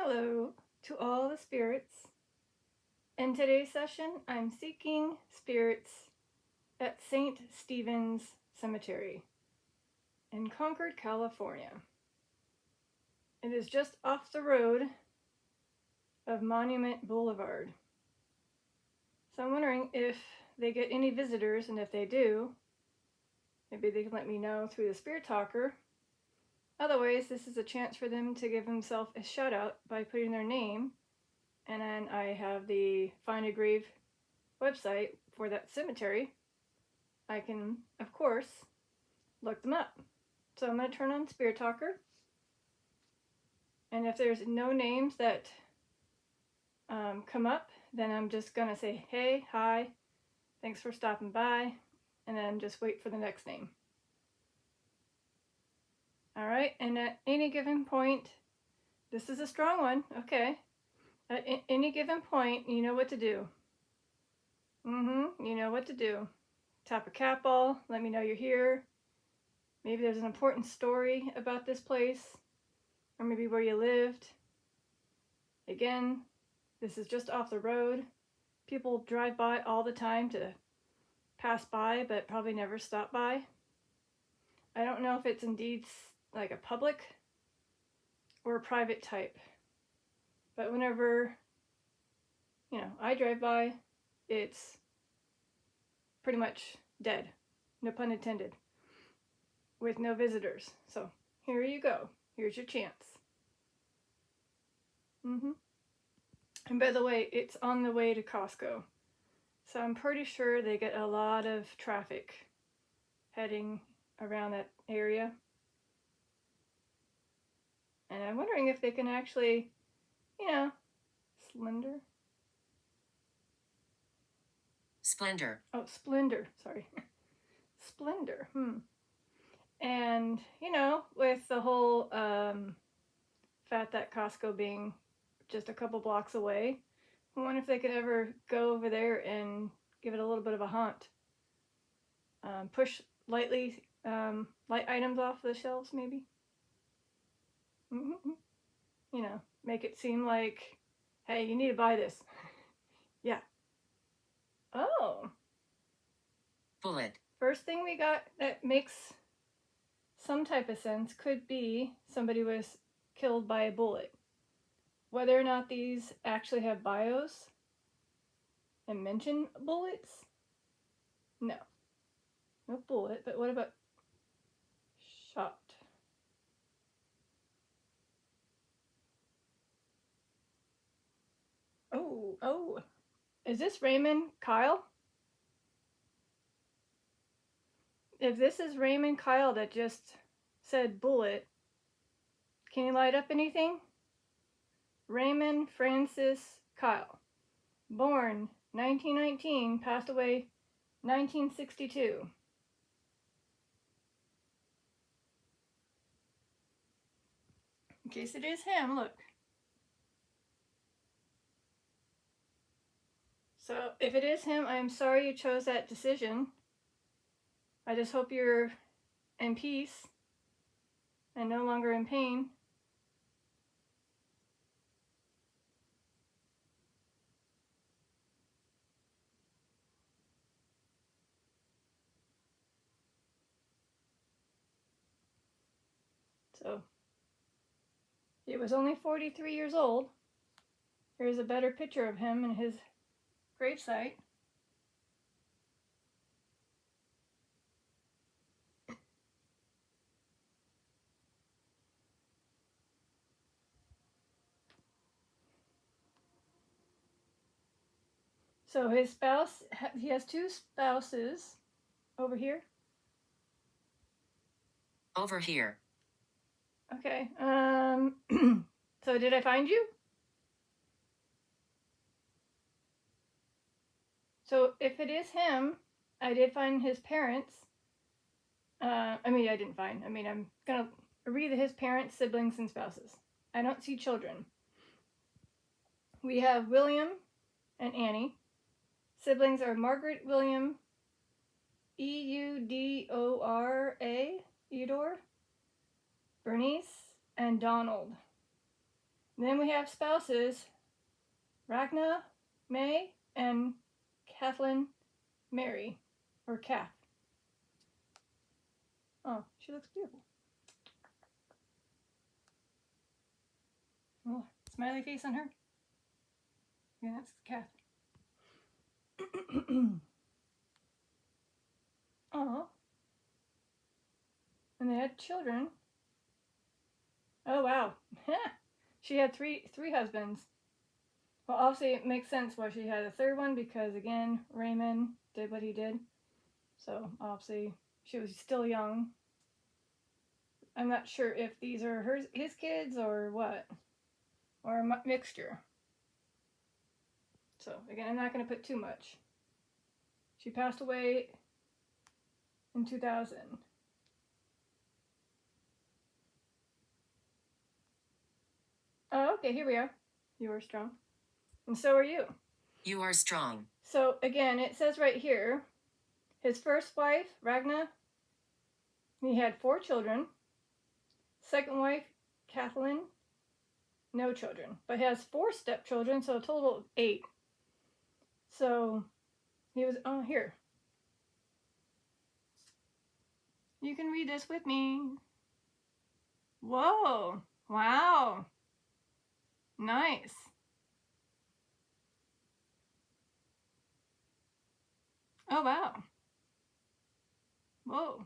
Hello to all the spirits. In today's session, I'm seeking spirits at St. Stephen's Cemetery in Concord, California. It is just off the road of Monument Boulevard. So I'm wondering if they get any visitors, and if they do, maybe they can let me know through the Spirit Talker. Otherwise, this is a chance for them to give themselves a shout out by putting their name. And then I have the Find a Grave website for that cemetery. I can, of course, look them up. So I'm going to turn on Spirit Talker. And if there's no names that come up, then I'm just going to say, hey, hi, thanks for stopping by, and then just wait for the next name. All right, and at any given point, this is a strong one, okay. At any given point, you know what to do. You know what to do. Tap a cat ball, let me know you're here. Maybe there's an important story about this place, or maybe where you lived. Again, this is just off the road. People drive by all the time to pass by, but probably never stop by. I don't know if it's indeed like a public or a private type. But whenever, I drive by, it's pretty much dead. No pun intended. With no visitors. So here you go. Here's your chance. And by the way, it's on the way to Costco. So I'm pretty sure they get a lot of traffic heading around that area. And I'm wondering if they can actually, Splendor. Oh, Splendor, sorry. Splendor, And, with the whole fact that Costco being just a couple blocks away, I wonder if they could ever go over there and give it a little bit of a haunt. Push light items off the shelves, maybe. Make it seem like, hey, you need to buy this. Yeah. Oh. Bullet. First thing we got that makes some type of sense could be somebody was killed by a bullet. Whether or not these actually have bios and mention bullets? No. No bullet, but what about shot? Oh. Is this Raymond Kyle? If this is Raymond Kyle that just said bullet, can you light up anything? Raymond Francis Kyle. Born 1919, passed away 1962. In case it is him, look. So if it is him, I am sorry you chose that decision. I just hope you're in peace and no longer in pain. So he was only 43 years old. Here's a better picture of him in his gravesite. So his spouse, he has two spouses over here. Over here. Okay. So did I find you? So if it is him, I did find his parents. I didn't find. I'm going to read his parents, siblings, and spouses. I don't see children. We have William and Annie. Siblings are Margaret, William, Eudora, Eudor, Bernice, and Donald. Then we have spouses, Ragna May and Kathleen Mary, or Kath. Oh, she looks beautiful. Oh, smiley face on her. Yeah, that's Kath. Oh. And they had children. Oh wow. She had three husbands. Well, obviously it makes sense why she had a third one, because again, Raymond did what he did. So obviously she was still young. I'm not sure if these are his kids or what, or a mixture. So again, I'm not going to put too much. She passed away in 2000. Oh, okay, here we are. You are strong. And so are you. You are strong. So again, it says right here, his first wife, Ragna, he had 4 children. Second wife, Kathleen, no children, but has 4 stepchildren, so a total of 8. So he was, oh, here. You can read this with me. Whoa, wow, nice. Oh, wow. Whoa.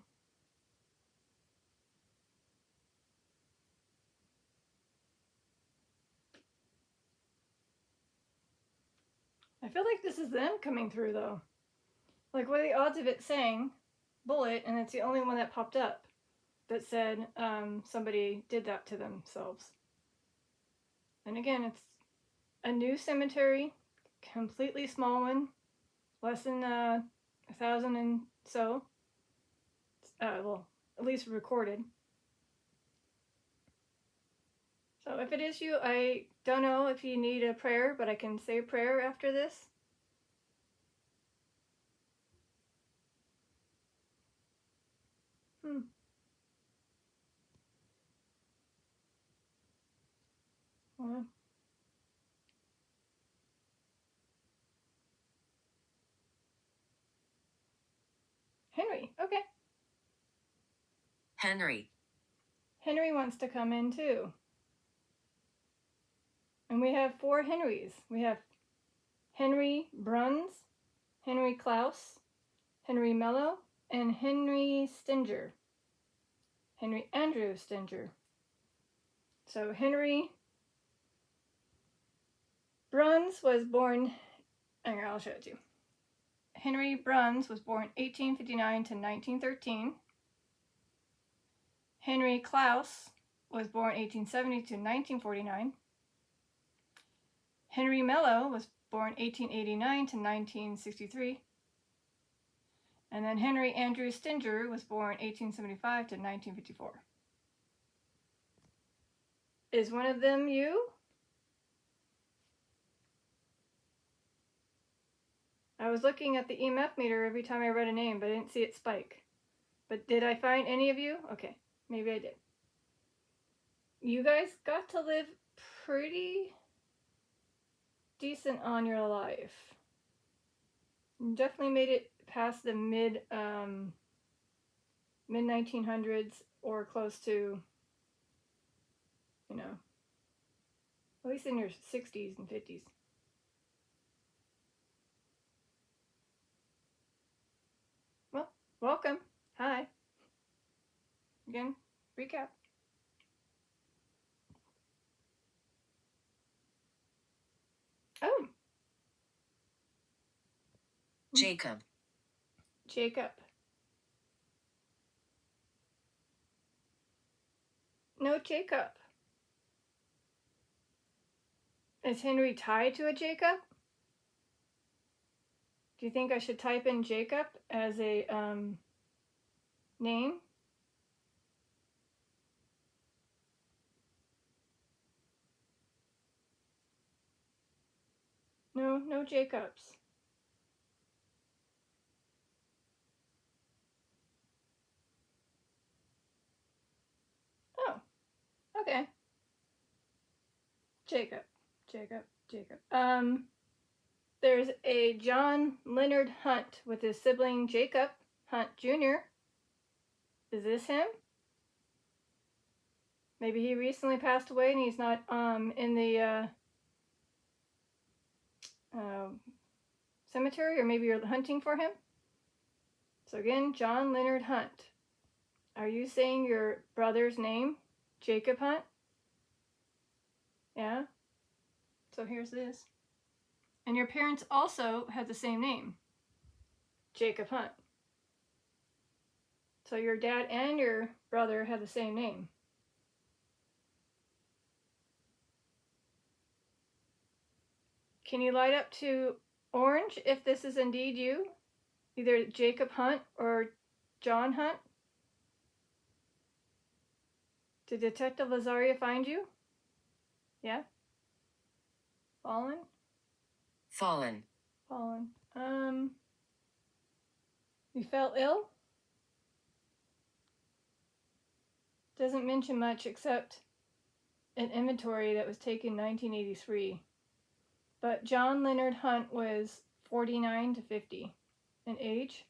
I feel like this is them coming through, though. Like, what are the odds of it saying bullet, and it's the only one that popped up that said somebody did that to themselves? And again, it's a new cemetery, completely small one, less than 1,000 and so. Well, at least recorded. So if it is you, I don't know if you need a prayer, but I can say a prayer after this. Well, Henry, okay. Henry. Henry wants to come in too. And we have 4 Henrys. We have Henry Bruns, Henry Klaus, Henry Mello, and Henry Stinger. Henry Andrew Stinger. So Henry Bruns was born, I'll show it to you. Henry Bruns was born 1859 to 1913. Henry Klaus was born 1870 to 1949. Henry Mello was born 1889 to 1963. And then Henry Andrew Stinger was born 1875 to 1954. Is one of them you? I was looking at the EMF meter every time I read a name, but I didn't see it spike. But did I find any of you? Okay, maybe I did. You guys got to live pretty decent on your life. You definitely made it past the mid 1900s, or close to, you know, at least in your 60s and 50s. Well, welcome. Hi. Again, recap. Oh. Jacob. Jacob. No Jacob. Is Henry tied to a Jacob? Do you think I should type in Jacob as a name? No Jacobs. Oh, okay. Jacob. There's a John Leonard Hunt with his sibling Jacob Hunt Jr. Is this him? Maybe he recently passed away and he's not in the cemetery, or maybe you're hunting for him. So again, John Leonard Hunt. Are you saying your brother's name? Jacob Hunt? Yeah? So here's this. And your parents also had the same name, Jacob Hunt. So your dad and your brother had the same name. Can you light up to orange if this is indeed you? Either Jacob Hunt or John Hunt? Did Detective Lazaria find you? Yeah? Fallen? Fallen. You fell ill? Doesn't mention much except an inventory that was taken in 1983. But John Leonard Hunt was 49 to 50 in age.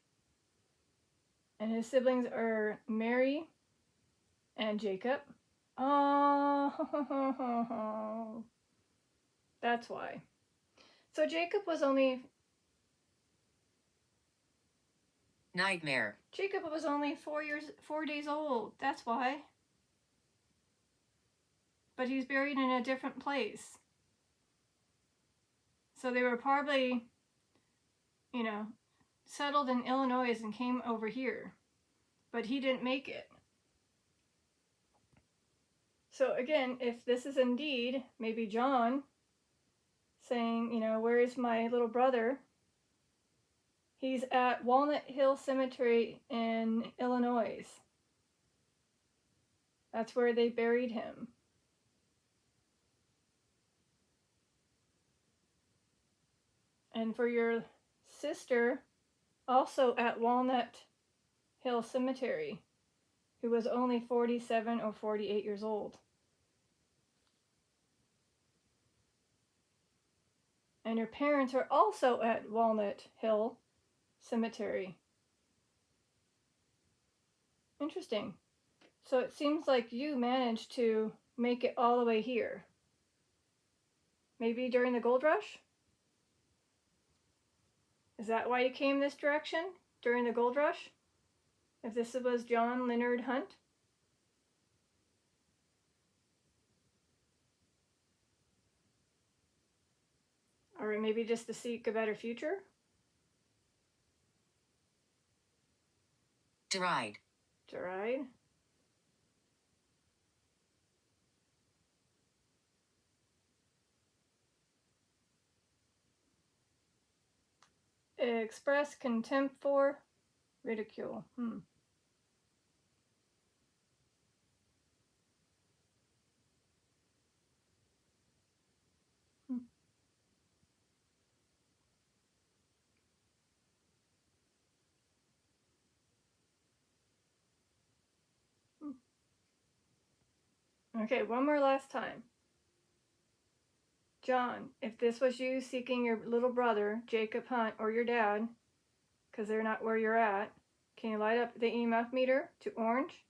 And his siblings are Mary and Jacob. Oh, that's why. So Jacob was only... Nightmare. Jacob was only 4 days old. That's why. But he's buried in a different place. So they were probably, settled in Illinois and came over here. But he didn't make it. So again, if this is indeed maybe John saying, where is my little brother? He's at Walnut Hill Cemetery in Illinois. That's where they buried him. And for your sister, also at Walnut Hill Cemetery, who was only 47 or 48 years old. And your parents are also at Walnut Hill Cemetery. Interesting. So it seems like you managed to make it all the way here. Maybe during the gold rush? Is that why you came this direction during the gold rush? If this was John Leonard Hunt? Or maybe just to seek a better future? Deride. Deride. Express contempt for, ridicule. Okay, one more last time. John, if this was you seeking your little brother, Jacob Hunt, or your dad, because they're not where you're at, can you light up the EMF meter to orange?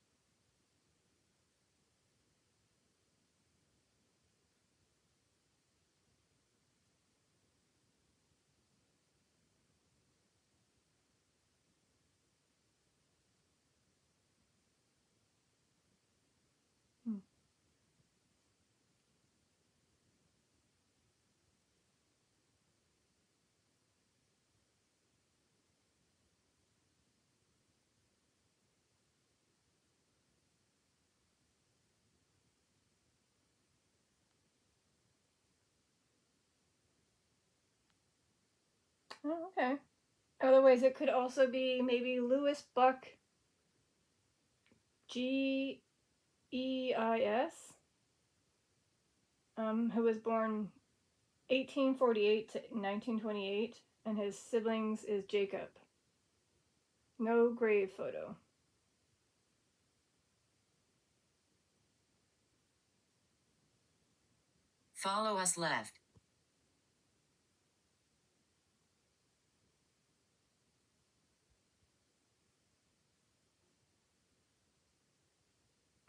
Oh, okay. Otherwise, it could also be maybe Louis Buck Geis, who was born 1848 to 1928, and his siblings is Jacob. No grave photo. Follow us left.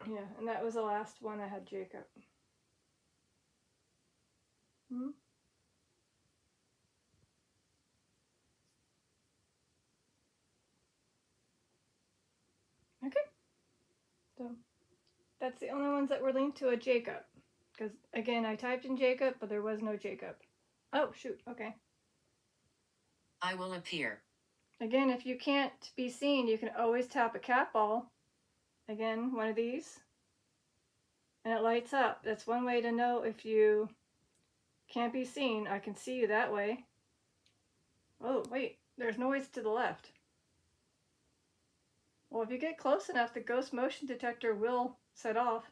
Yeah, and that was the last one I had Jacob. Hmm? Okay. So that's the only ones that were linked to a Jacob. Because, again, I typed in Jacob, but there was no Jacob. Oh, shoot. Okay. I will appear. Again, if you can't be seen, you can always tap a cat ball. Again, one of these. And it lights up. That's one way to know if you can't be seen. I can see you that way. Oh, wait. There's noise to the left. Well, if you get close enough, the ghost motion detector will set off.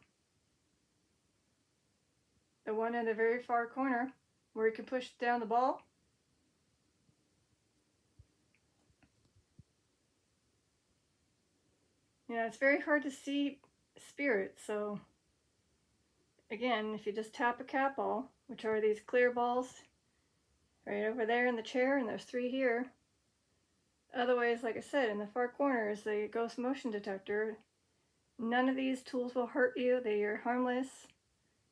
The one in the very far corner where you can push down the ball. Yeah, it's very hard to see spirits, so again, if you just tap a cat ball, which are these clear balls right over there in the chair, and there's 3 here. Otherwise, like I said, in the far corner is the ghost motion detector. None of these tools will hurt you. They are harmless.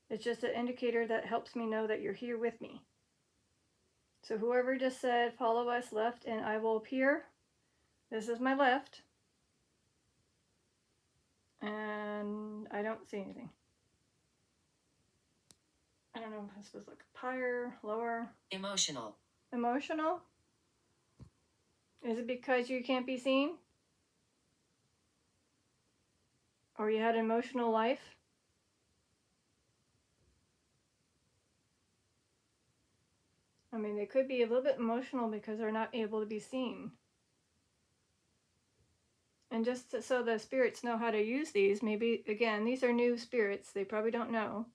It's just an indicator that helps me know that you're here with me. So whoever just said, follow us left and I will appear, this is my left. And I don't see anything. I don't know if I'm supposed to look higher, lower. Emotional. Emotional? Is it because you can't be seen? Or you had an emotional life? I mean, they could be a little bit emotional because they're not able to be seen. And just so the spirits know how to use these, maybe, again, these are new spirits. They probably don't know.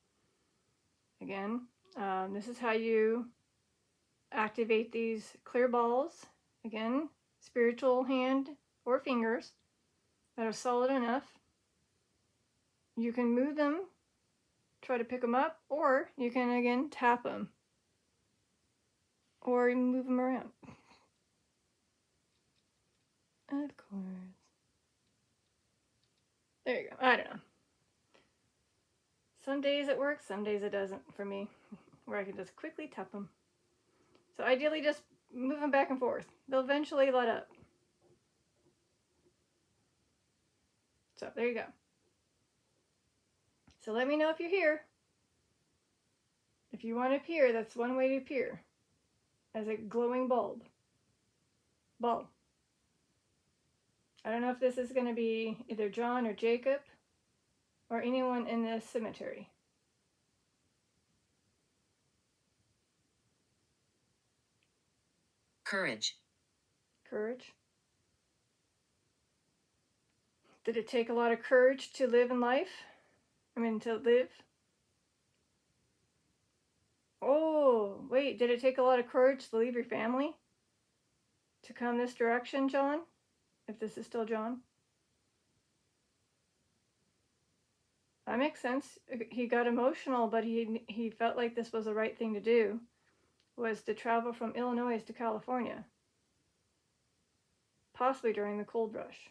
Again, this is how you activate these clear balls. Again, spiritual hand or fingers that are solid enough. You can move them, try to pick them up, or you can, again, tap them. Or you move them around. Of course. There you go. I don't know. Some days it works, some days it doesn't for me, where I can just quickly tap them. So ideally just move them back and forth. They'll eventually let up. So there you go. So let me know if you're here. If you want to appear, that's one way to appear. As a glowing bulb. Bulb. I don't know if this is going to be either John or Jacob or anyone in this cemetery. Courage. Courage. Did it take a lot of courage to live in life? I mean, to live? Oh, wait, did it take a lot of courage to leave your family? To come this direction, John? If this is still John? That makes sense. He got emotional, but he felt like this was the right thing to do, was to travel from Illinois to California. Possibly during the gold rush.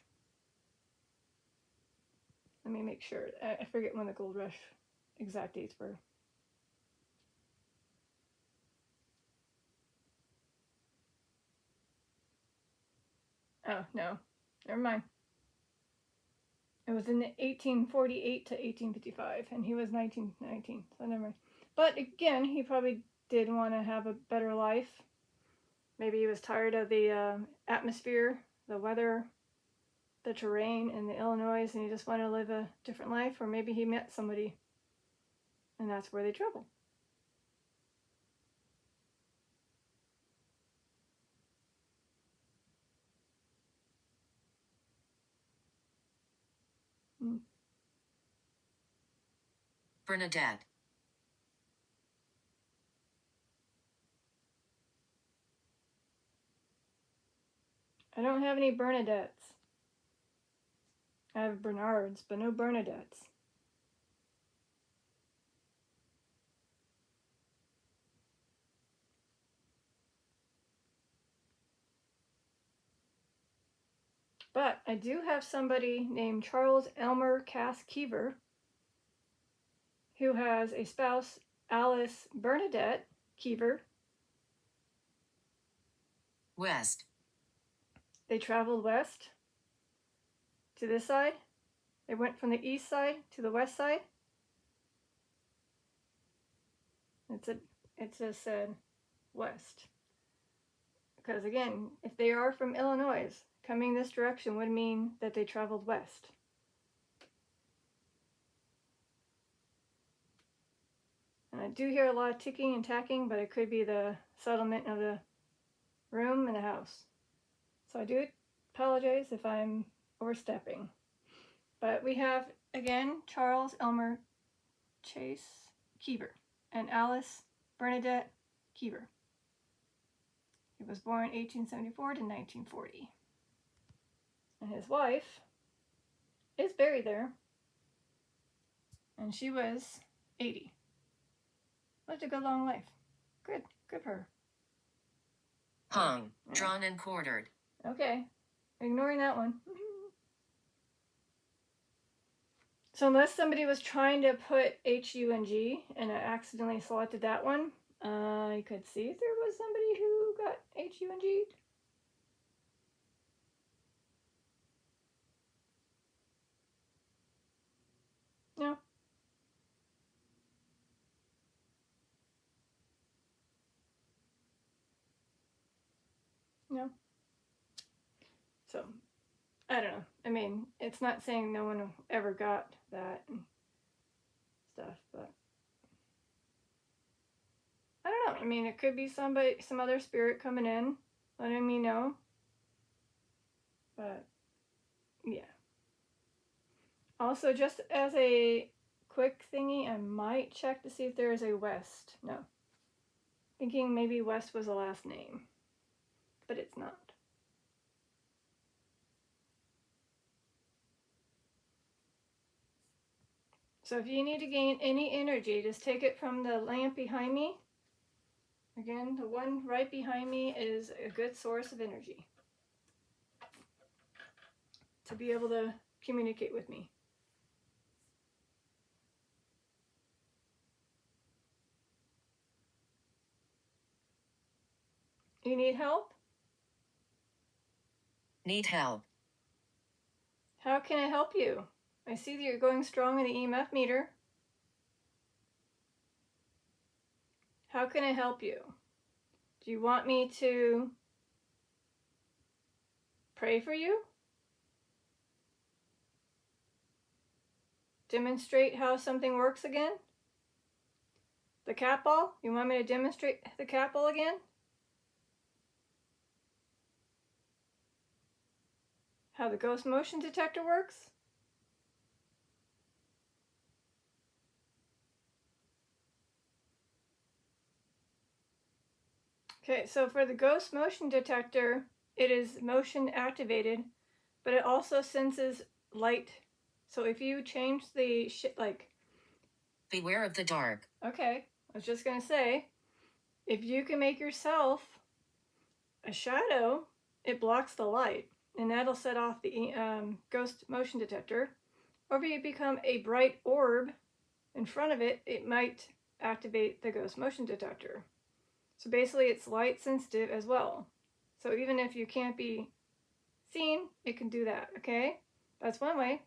Let me make sure. I forget when the gold rush exact dates were. Oh, no. Never mind. It was in 1848 to 1855, and he was 1919, so never mind. But again, he probably did want to have a better life. Maybe he was tired of the atmosphere, the weather, the terrain in the Illinois, and he just wanted to live a different life. Or maybe he met somebody, and that's where they travel. Bernadette. I don't have any Bernadettes. I have Bernards, but no Bernadettes. But I do have somebody named Charles Elmer Cass Keever who has a spouse, Alice Bernadette Keever. West. They traveled west to this side. They went from the east side to the west side. It just said west. Because again, if they are from Illinois, coming this direction would mean that they traveled west. And I do hear a lot of ticking and tacking, but it could be the settlement of the room and the house. So I do apologize if I'm overstepping. But we have, again, Charles Elmer Chase Keever and Alice Bernadette Keever. He was born 1874 to 1940. And his wife is buried there. And she was 80. Lived a good long life. Good for her. Hung, drawn and quartered. Okay, ignoring that one. So unless somebody was trying to put H-U-N-G and I accidentally selected that one, I could see if there was somebody who got H-U-N-G'd. No. No. So, I don't know. I mean, it's not saying no one ever got that and stuff, but I don't know. I mean, it could be somebody, some other spirit coming in, letting me know. But, yeah. Also, just as a quick thingy, I might check to see if there is a West. No. Thinking maybe West was a last name, but it's not. So if you need to gain any energy, just take it from the lamp behind me. Again, the one right behind me is a good source of energy to be able to communicate with me. You need help? Need help. How can I help you? I see that you're going strong in the EMF meter. How can I help you? Do you want me to pray for you? Demonstrate how something works again? The cat ball? You want me to demonstrate the cat ball again? How the ghost motion detector works? Okay, so for the ghost motion detector, it is motion activated, but it also senses light. So if you change the Beware of the dark. Okay, I was just going to say, if you can make yourself a shadow, it blocks the light, and that'll set off the ghost motion detector. Or if you become a bright orb in front of it, it might activate the ghost motion detector. So basically it's light sensitive as well. So even if you can't be seen, it can do that, okay? That's one way.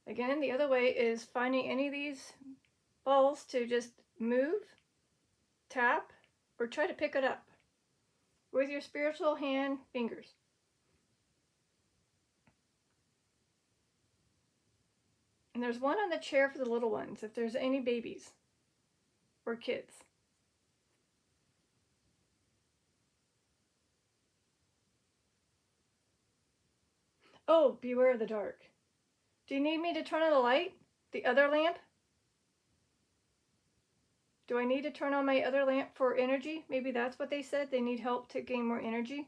Again, the other way is finding any of these balls to just move, tap, or try to pick it up with your spiritual hand fingers. And there's one on the chair for the little ones, if there's any babies or kids. Oh, beware of the dark. Do you need me to turn on the light? The other lamp? Do I need to turn on my other lamp for energy? Maybe that's what they said. They need help to gain more energy.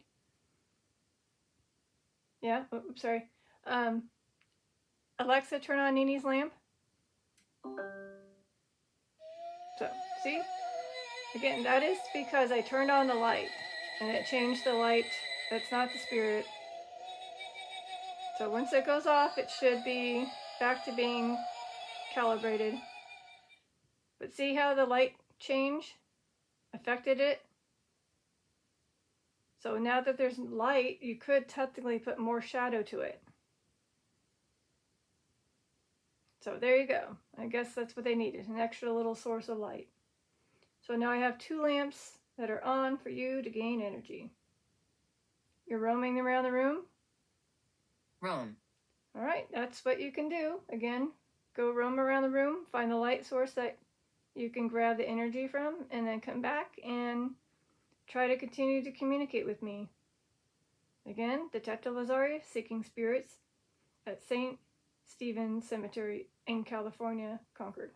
Yeah, oops, sorry. Alexa, turn on Nini's lamp. So, see? Again, that is because I turned on the light and it changed the light. That's not the spirit. So once it goes off, it should be back to being calibrated. But see how the light change affected it? So now that there's light, you could technically put more shadow to it. So there you go. I guess that's what they needed, an extra little source of light. So now I have 2 lamps that are on for you to gain energy. You're roaming around the room? Roam. All right, that's what you can do. Again, go roam around the room, find the light source that you can grab the energy from, and then come back and try to continue to communicate with me. Again, Detective Lazaria, seeking spirits at St. Stephen's Cemetery in California, Concord.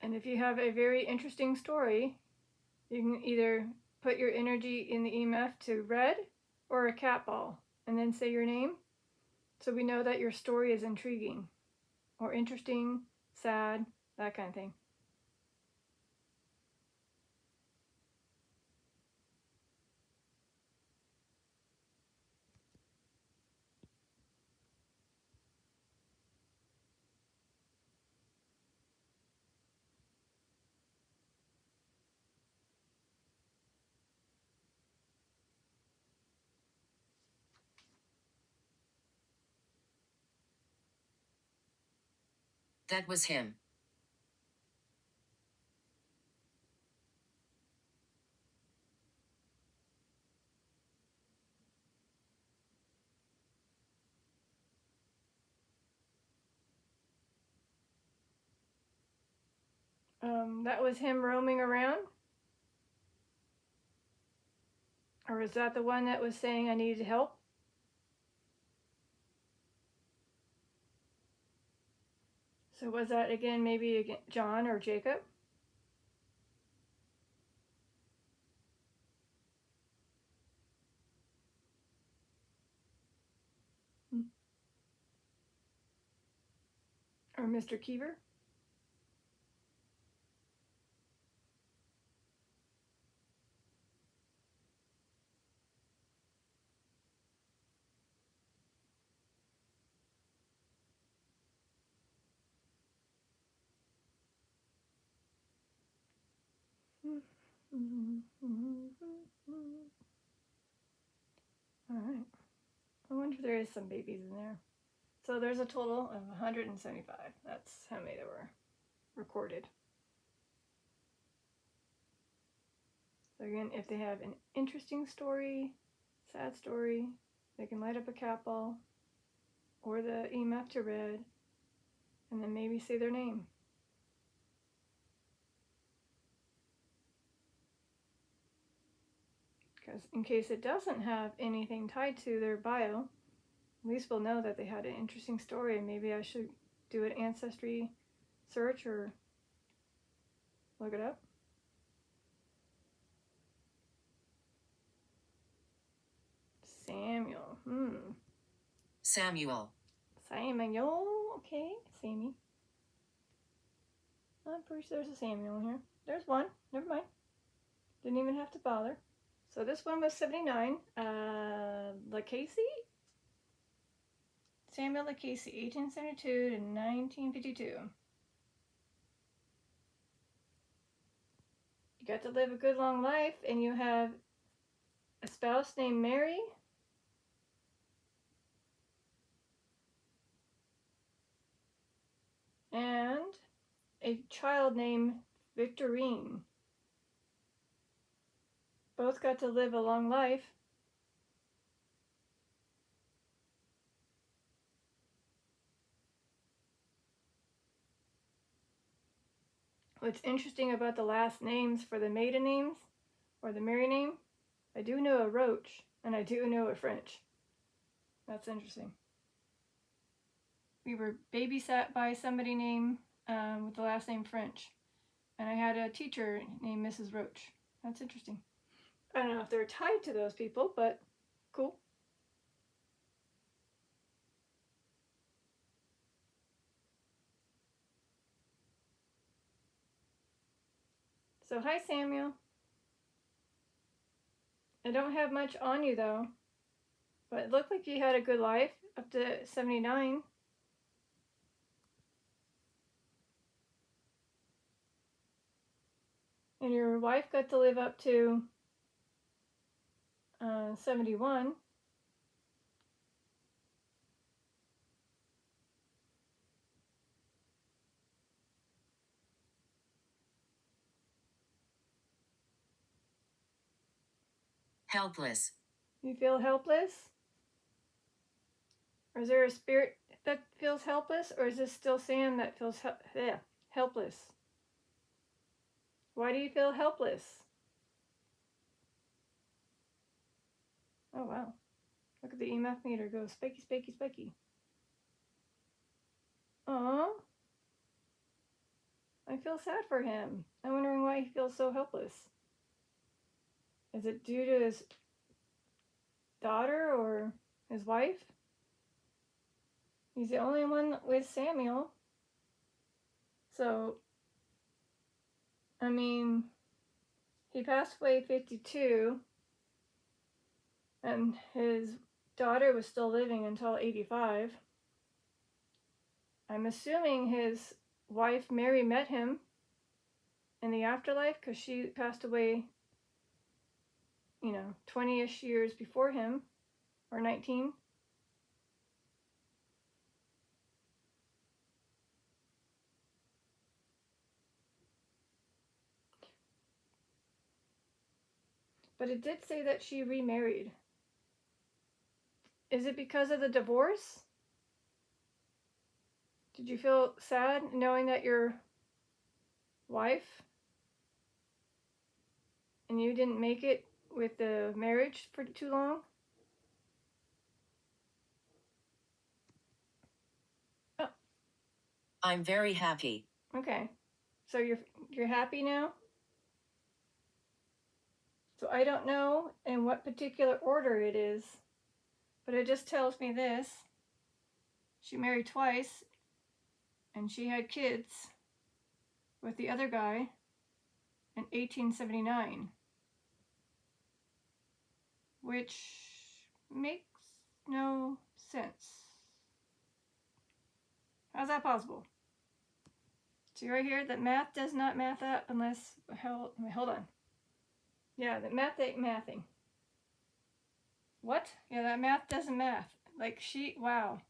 And if you have a very interesting story, you can either put your energy in the EMF to red or a cat ball, and then say your name, so we know that your story is intriguing or interesting, sad, that kind of thing. That was him. That was him roaming around? Or is that the one that was saying I needed help? So was that again maybe John or Jacob? Or Mr. Keever? Alright. I wonder if there is some babies in there. So there's a total of 175. That's how many there were recorded. So again, if they have an interesting story, sad story, they can light up a cat ball or the EMF to red, and then maybe say their name. Because in case it doesn't have anything tied to their bio, at least we'll know that they had an interesting story, and maybe I should do an ancestry search or look it up. Samuel. Samuel. Samuel. Okay, Sammy. I'm pretty sure there's a Samuel here. There's one. Never mind. Didn't even have to bother. So this one was 79. Lacasey? Samuel Lacasey, 1872 to 1952. You got to live a good long life, and you have a spouse named Mary. And a child named Victorine. Both got to live a long life. What's interesting about the last names for the maiden names, or the Mary name, I do know a Roach, and I do know a French. That's interesting. We were babysat by somebody named with the last name French, and I had a teacher named Mrs. Roach. That's interesting. I don't know if they're tied to those people, but cool. So, hi, Samuel. I don't have much on you, though. But it looked like you had a good life up to 79. And your wife got to live up to 71. Helpless. You feel helpless? Or is there a spirit that feels helpless? Or is this still Sam that feels helpless? Why do you feel helpless? Oh, wow. Look at the EMF meter go spiky, spiky, spiky. Aww. I feel sad for him. I'm wondering why he feels so helpless. Is it due to his daughter or his wife? He's the only one with Samuel. So, I mean, he passed away at 52, and his daughter was still living until 85. I'm assuming his wife Mary met him in the afterlife because she passed away, 20-ish years before him, or 19. But it did say that she remarried. Is it because of the divorce? Did you feel sad knowing that your wife and you didn't make it with the marriage for too long? Oh, I'm very happy. okay. So you're happy now? So I don't know in what particular order it is, but it just tells me this. She married twice, and she had kids with the other guy in 1879, which makes no sense. How's that possible? See right here that math does not math up unless, hold on. Yeah, that math ain't mathing. What? Yeah, that math doesn't math. Like wow.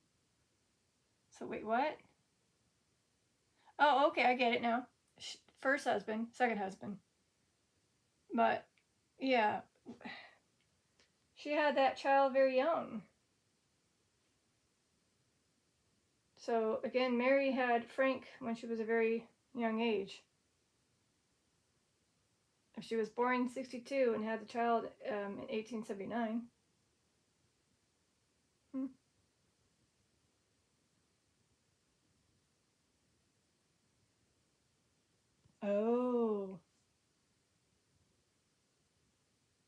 So wait, what? Oh, okay, I get it now. First husband, second husband. But, yeah, she had that child very young. So, again, Mary had Frank when she was a very young age. If she was born in 62 and had the child in 1879. Oh.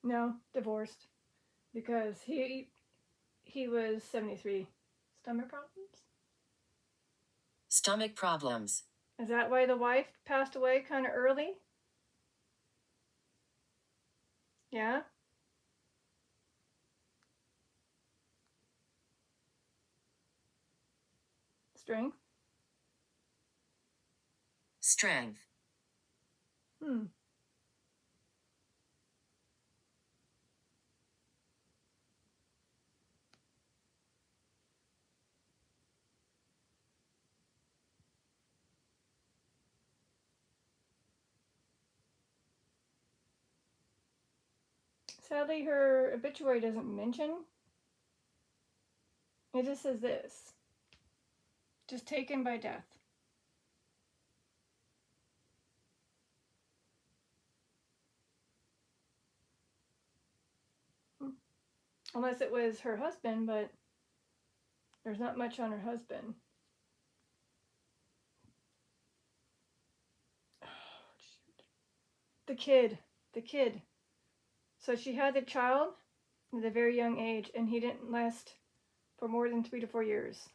No, divorced. Because he was 73. Stomach problems? Stomach problems. Is that why the wife passed away kind of early? Yeah? Strength? Strength. Sadly, her obituary doesn't mention. It just says this. Just taken by death. Unless it was her husband, but there's not much on her husband. Oh, shoot. The kid. So she had the child at a very young age, and he didn't last for more than 3 to 4 years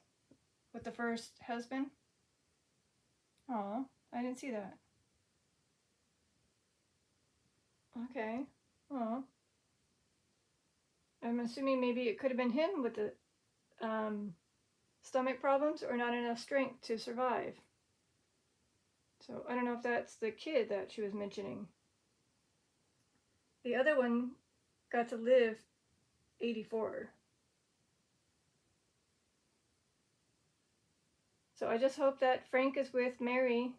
with the first husband. Aw, I didn't see that. Okay. Oh. I'm assuming maybe it could have been him with the stomach problems or not enough strength to survive. So I don't know if that's the kid that she was mentioning. The other one got to live 84. So I just hope that Frank is with Mary.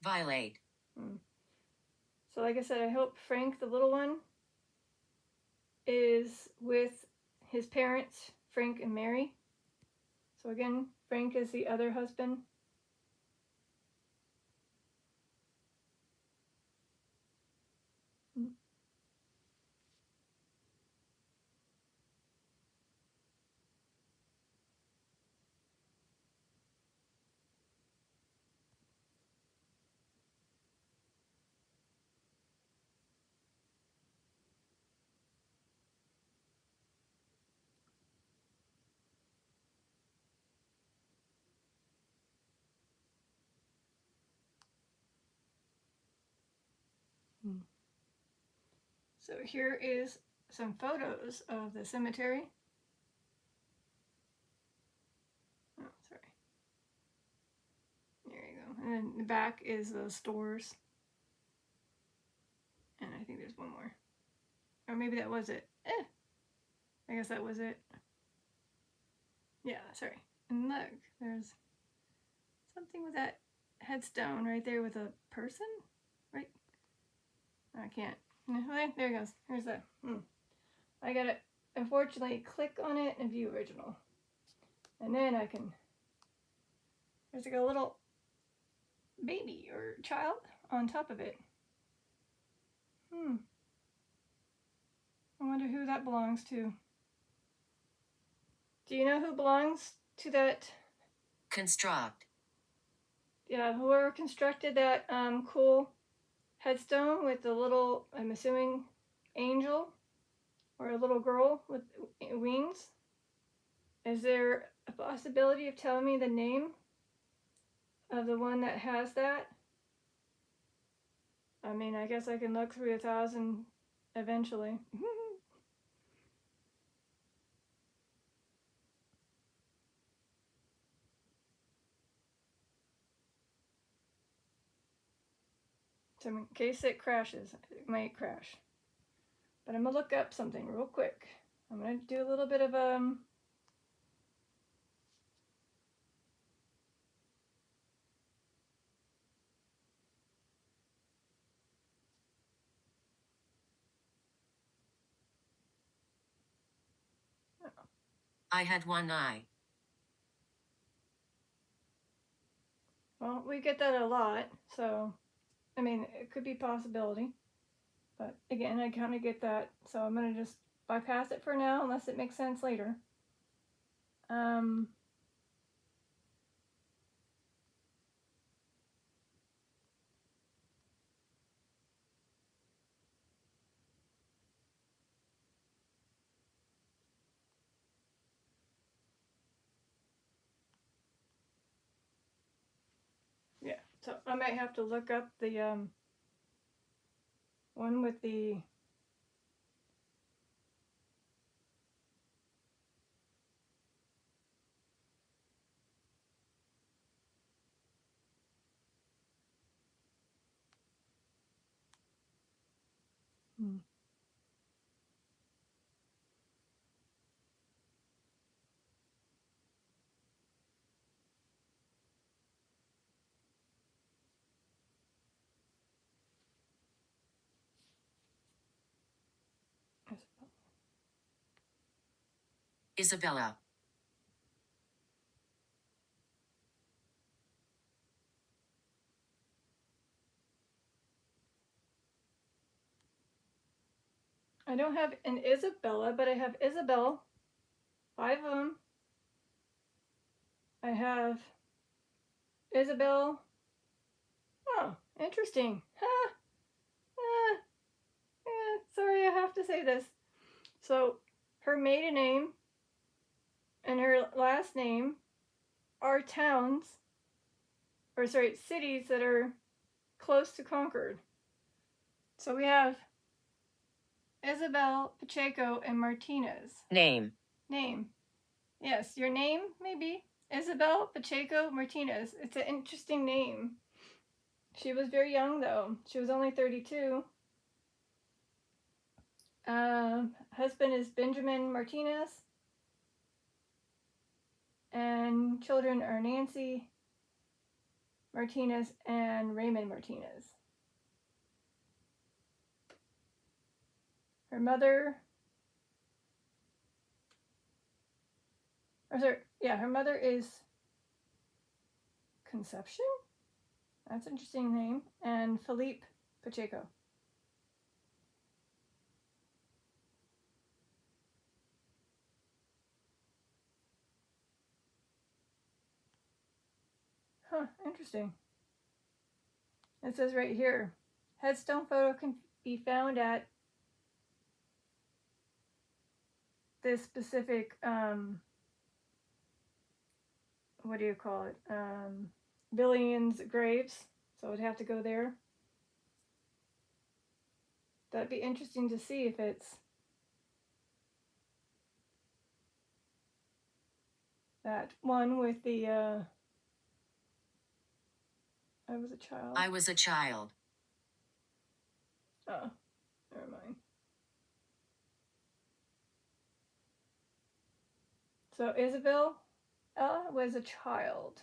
Violate. So like I said, I hope Frank, the little one, is with his parents, Frank and Mary. So again, Frank is the other husband. So here is some photos of the cemetery. Oh, sorry. There you go. And then the back is the stores. And I think there's one more. Or maybe that was it. I guess that was it. Yeah, sorry. And look, there's something with that headstone right there with a person, right? I can't. There it goes. Here's that. I gotta, unfortunately, click on it and view original. And then I can, there's like a little baby or child on top of it. I wonder who that belongs to. Do you know who belongs to that? Construct. Yeah, whoever constructed that cool headstone with the little, I'm assuming, angel or a little girl with wings. Is there a possibility of telling me the name of the one that has that? I mean, I guess I can look through 1,000 eventually. So in case it crashes, it might crash. But I'm gonna look up something real quick. I'm gonna do a little bit of I had one eye. well, we get that a lot, so I mean, it could be a possibility. But again, I kind of get that, so I'm gonna just bypass it for now, unless it makes sense later. Yeah, so I might have to look up the one with the Isabella. I don't have an Isabella, but I have Isabel. 5 of them. I have Isabel. Oh, interesting. Ha! Sorry, I have to say this. So, her maiden name and her last name are towns, or sorry, cities that are close to Concord. So we have Isabel, Pacheco, and Martinez. Name. Name. Yes, your name, maybe. Isabel, Pacheco, Martinez. It's an interesting name. She was very young, though. She was only 32. Husband is Benjamin Martinez. And children are Nancy Martinez and Raymond Martinez. Her mother, her mother is Conception? That's an interesting name. And Philippe Pacheco. Huh, interesting. It says right here, headstone photo can be found at this specific, what do you call it? Billion's graves. So I'd have to go there. That'd be interesting to see if it's that one with the, I was a child. I was a child. Oh, never mind. So Isabel was a child.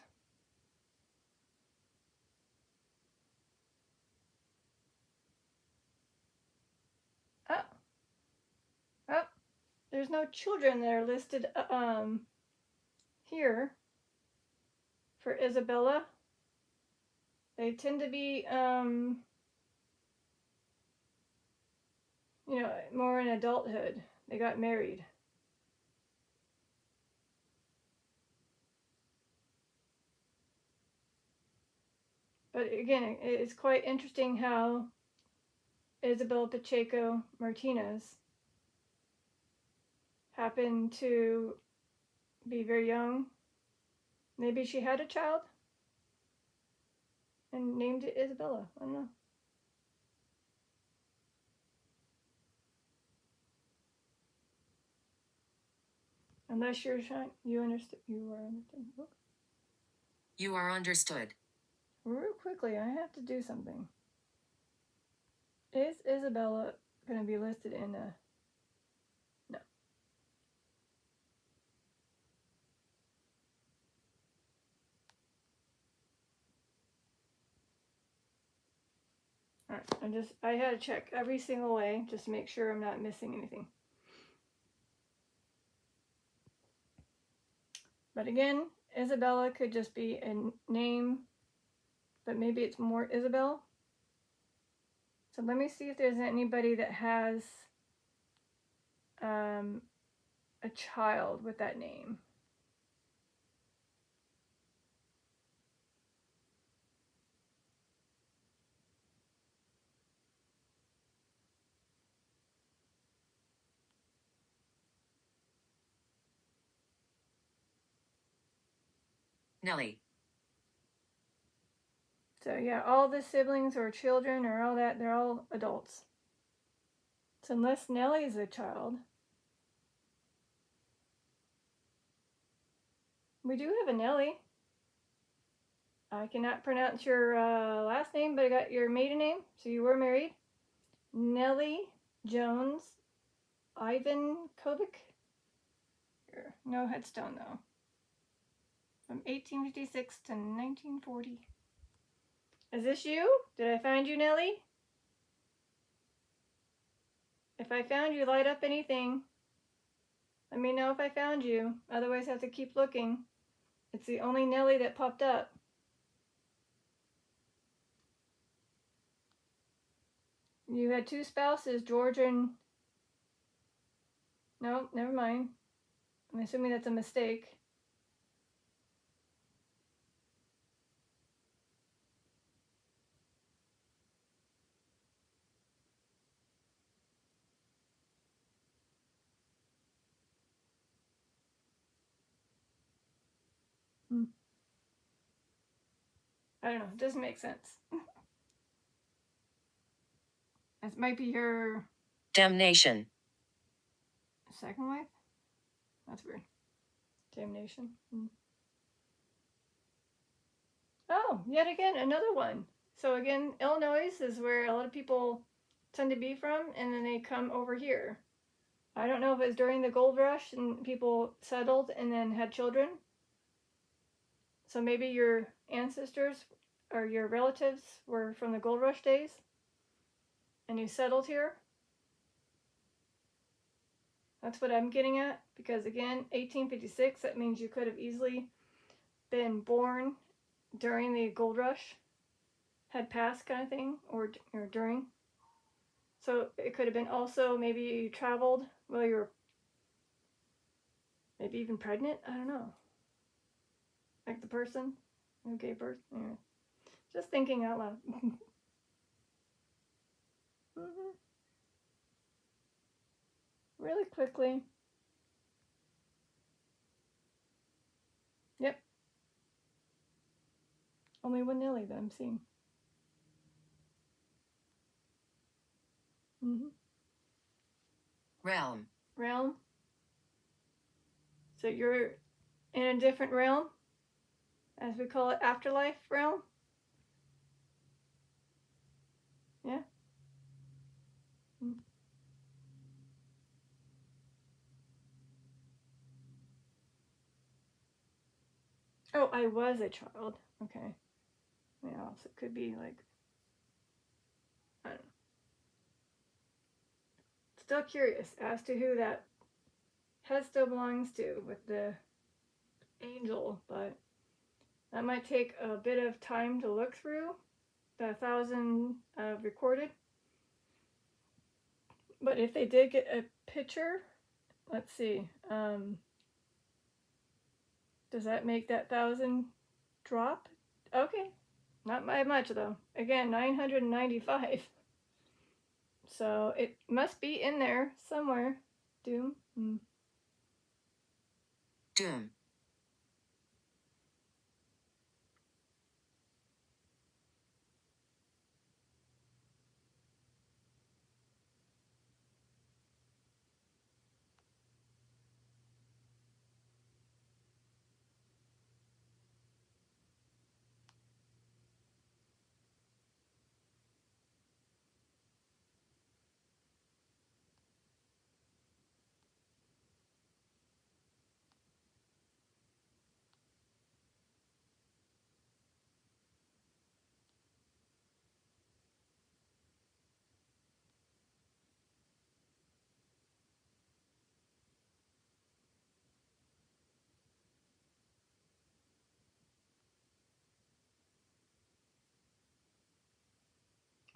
Oh, there's no children that are listed here for Isabella. They tend to be more in adulthood. They got married. But again, it's quite interesting how Isabel Pacheco Martinez happened to be very young. Maybe she had a child and named it Isabella. I don't know. Unless you understood. You are understood. Oh. You are understood. Real quickly, I have to do something. Is Isabella going to be listed in a... No. Alright, I had to check every single way just to make sure I'm not missing anything. But again, Isabella could just be a name, but maybe it's more Isabel. So let me see if there's anybody that has a child with that name. Nellie. So yeah, all the siblings or children or all that, they're all adults. So unless Nellie's a child. We do have a Nellie. I cannot pronounce your last name, but I got your maiden name, so you were married. Nellie Jones Ivan Kovic. No headstone though. From 1856 to 1940. Is this you? Did I find you, Nellie? If I found you, light up anything. Let me know if I found you. Otherwise, I have to keep looking. It's the only Nellie that popped up. You had two spouses, George and... No, never mind. I'm assuming that's a mistake. I don't know. It doesn't make sense. It might be her Damnation. second wife? That's weird. Damnation. Oh, yet again, another one. So again, Illinois is where a lot of people tend to be from, and then they come over here. I don't know if it was during the gold rush and people settled and then had children. So maybe your ancestors or your relatives were from the gold rush days and you settled here. That's what I'm getting at, because again, 1856, that means you could have easily been born during the gold rush, had passed kind of thing, or during. So it could have been also maybe you traveled while you were maybe even pregnant. I don't know. Like the person who gave birth. Anyway, just thinking out loud. Really quickly. Yep. Only one Nelly that I'm seeing. Realm. Realm. So you're in a different realm, as we call it, afterlife realm. Yeah. Oh, I was a child. Okay. Yeah, so it could be like, I don't know. Still curious as to who that headstone belongs to with the angel, but that might take a bit of time to look through the 1,000 recorded. But if they did get a picture, let's see. Does that make that 1,000 drop? Okay, not by much though. Again, 995. So it must be in there somewhere. Doom. Doom.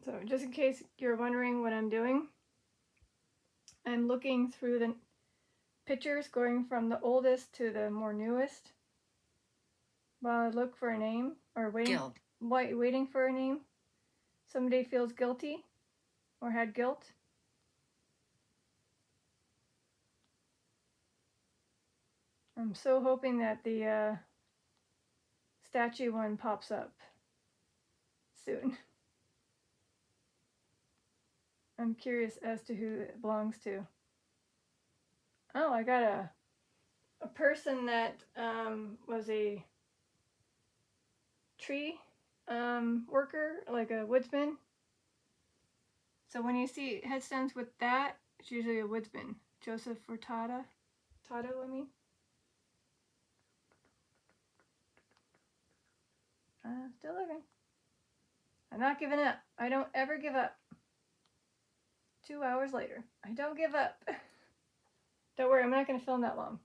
So just in case you're wondering what I'm doing, I'm looking through the pictures going from the oldest to the more newest while I look for a name or waiting for a name. Somebody feels guilty or had guilt. I'm so hoping that the statue one pops up soon. I'm curious as to who it belongs to. Oh, I got a person that was a tree worker, like a woodsman. So when you see headstones with that, it's usually a woodsman. Joseph Furtado, I mean. Still looking. I'm not giving up. I don't ever give up. 2 hours later, I don't give up. Don't worry, I'm not going to film that long.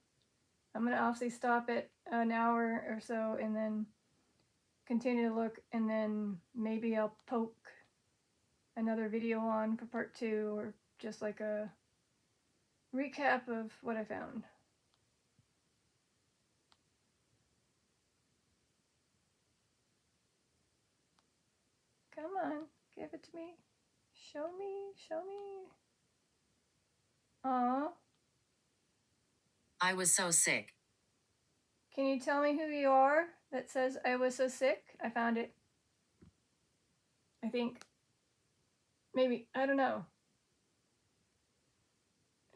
I'm going to obviously stop at an hour or so and then continue to look, and then maybe I'll poke another video on for part 2, or just like a recap of what I found. Come on, give it to me. Show me, show me. Aww. I was so sick. Can you tell me who you are that says I was so sick? I found it. I think. Maybe, I don't know.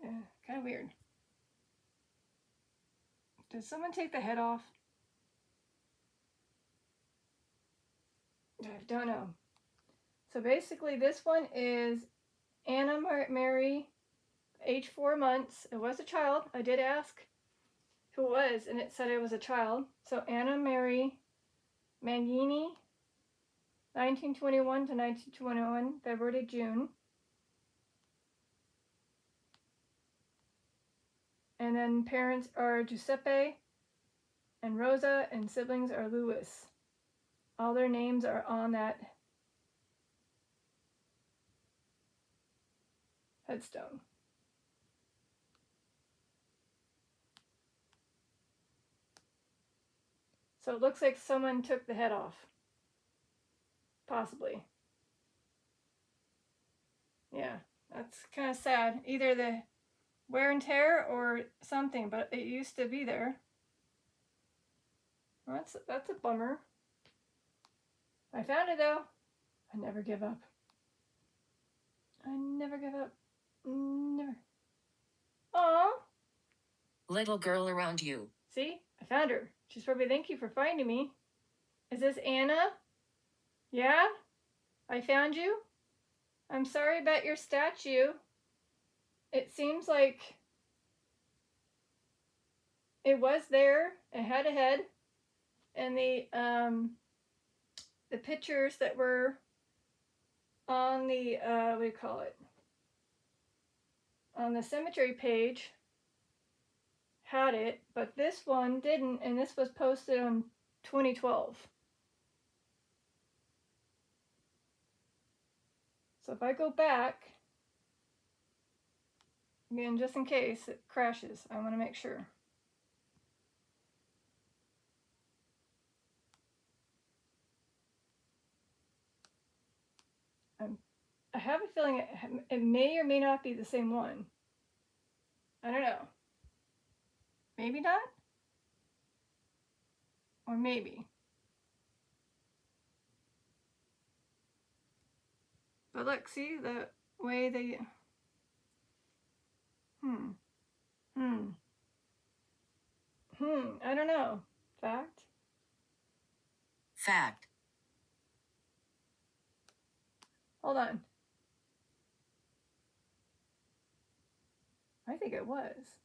Kind of weird. Did someone take the head off? I don't know. So basically this one is Anna Mary, age 4 months. It was a child. I did ask who it was, and it said it was a child. So Anna Mary Mangini, 1921 to 1921, February to June. And then parents are Giuseppe and Rosa, and siblings are Louis. All their names are on that headstone. So it looks like someone took the head off. Possibly. Yeah, that's kind of sad. Either the wear and tear or something, but it used to be there. Well, that's a bummer. I found it though. I never give up. I never give up. Never. Aww. Little girl around you. See? I found her. She's probably, thank you for finding me. Is this Anna? Yeah? I found you? I'm sorry about your statue. It seems like it was there. It had a head. And the pictures that were on the, what do you call it? On the cemetery page had it, but this one didn't, and this was posted on 2012. So if I go back, again, just in case it crashes, I want to make sure. I have a feeling it may or may not be the same one. I don't know. Maybe not? Or maybe. But look, see the way they... I don't know. Fact? Fact. Hold on. I think it was.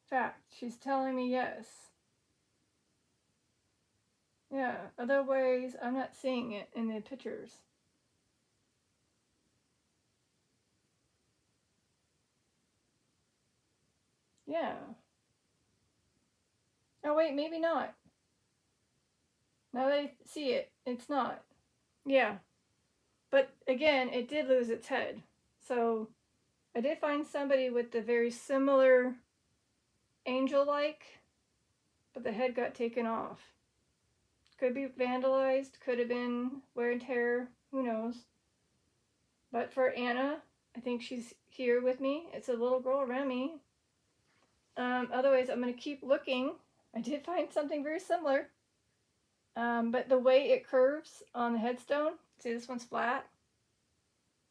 Fact. She's telling me yes. Yeah, otherwise I'm not seeing it in the pictures. Yeah. Oh wait, maybe not. Now that I see it, it's not. Yeah. But again, it did lose its head. So I did find somebody with the very similar angel-like, but the head got taken off. Could be vandalized, could have been wear and tear, who knows. But for Anna, I think she's here with me. It's a little girl around me. Otherwise, I'm going to keep looking. I did find something very similar. But the way it curves on the headstone, see this one's flat.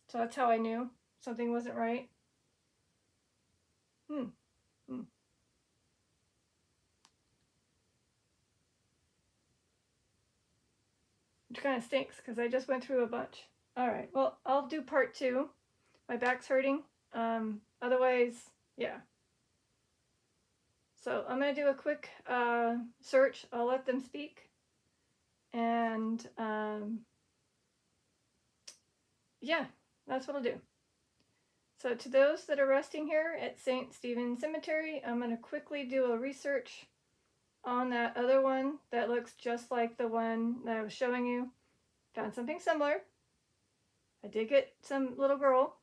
So that's how I knew something wasn't right. Which kind of stinks because I just went through a bunch. Alright, well, I'll do part 2. My back's hurting. Otherwise, yeah. So I'm going to do a quick search. I'll let them speak. And yeah, that's what I'll do. So to those that are resting here at St. Stephen's Cemetery, I'm going to quickly do a research on that other one that looks just like the one that I was showing you. Found something similar. I did get some little girl,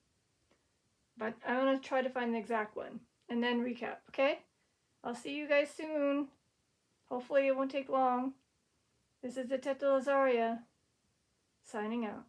but I'm going to try to find the exact one and then recap, okay? I'll see you guys soon. Hopefully it won't take long. This is the Teta Lazaria signing out.